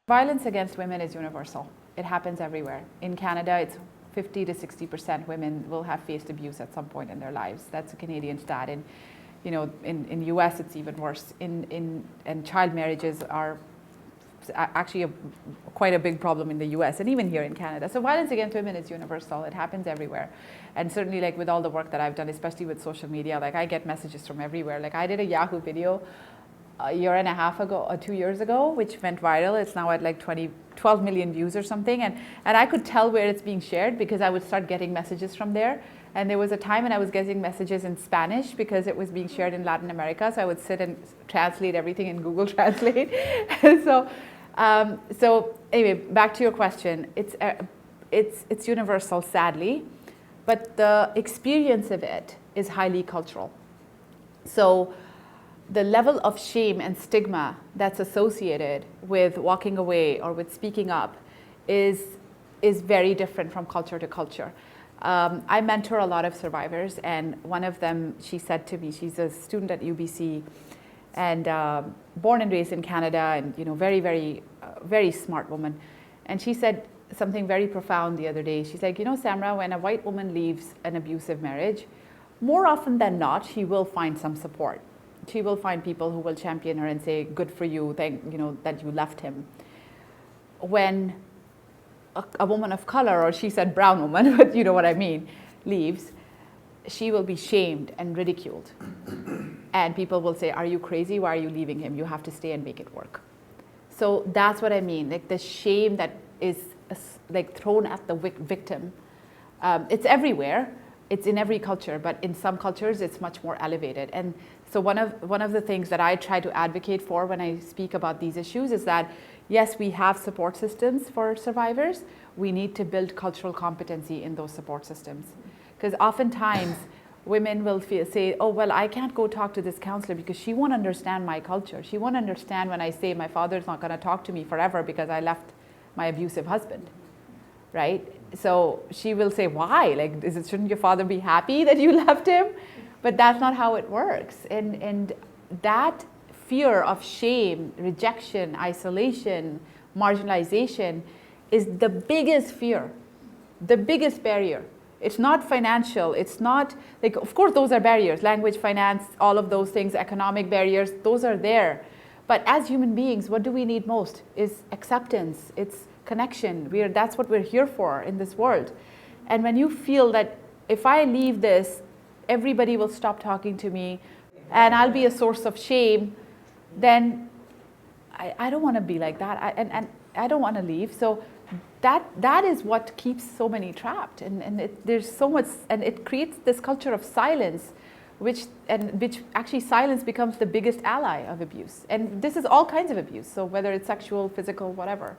Violence against women is universal. It happens everywhere. In Canada, it's 50 to 60% women will have faced abuse at some point in their lives. That's a Canadian stat. And in US, it's even worse. And child marriages are actually quite a big problem in the US and even here in Canada. So violence against women is universal. It happens everywhere. And certainly, like with all the work that I've done, especially with social media, like I get messages from everywhere. Like I did a Yahoo video a year and a half ago or 2 years ago, which went viral. It's now at like 12 million views or something. And I could tell where it's being shared because I would start getting messages from there. And there was a time when I was getting messages in Spanish because it was being shared in Latin America. So I would sit and translate everything in Google Translate. So anyway, back to your question. It's universal, sadly, but the experience of it is highly cultural. So the level of shame and stigma that's associated with walking away or with speaking up is very different from culture to culture. I mentor a lot of survivors, and one of them, she said to me, she's a student at UBC and born and raised in Canada, and very, very, very smart woman. And she said something very profound the other day. She's like, Samra, when a white woman leaves an abusive marriage, more often than not, she will find some support. She will find people who will champion her and say, good for you, that you left him. When a woman of color, or she said brown woman, but you know what I mean, leaves, she will be shamed and ridiculed. And people will say, are you crazy? Why are you leaving him? You have to stay and make it work. So that's what I mean, like the shame that is like thrown at the victim. It's everywhere. It's in every culture, but in some cultures it's much more elevated. And so one of the things that I try to advocate for when I speak about these issues is that, yes, we have support systems for survivors. We need to build cultural competency in those support systems. Because oftentimes women will say, oh, well, I can't go talk to this counselor because she won't understand my culture. She won't understand when I say my father's not going to talk to me forever because I left my abusive husband, right? So she will say, why? Like, shouldn't your father be happy that you left him? But that's not how it works. And that fear of shame, rejection, isolation, marginalization is the biggest fear, the biggest barrier. It's not financial. It's not, like, of course, those are barriers, language, finance, all of those things, economic barriers, those are there. But as human beings, what do we need most is acceptance. It's connection. That's what we're here for in this world. And when you feel that if I leave this, everybody will stop talking to me and I'll be a source of shame, then I don't want to be like that. And I don't want to leave. So that is what keeps so many trapped. And there's so much, and it creates this culture of silence, which actually silence becomes the biggest ally of abuse. And this is all kinds of abuse. So whether it's sexual, physical, whatever.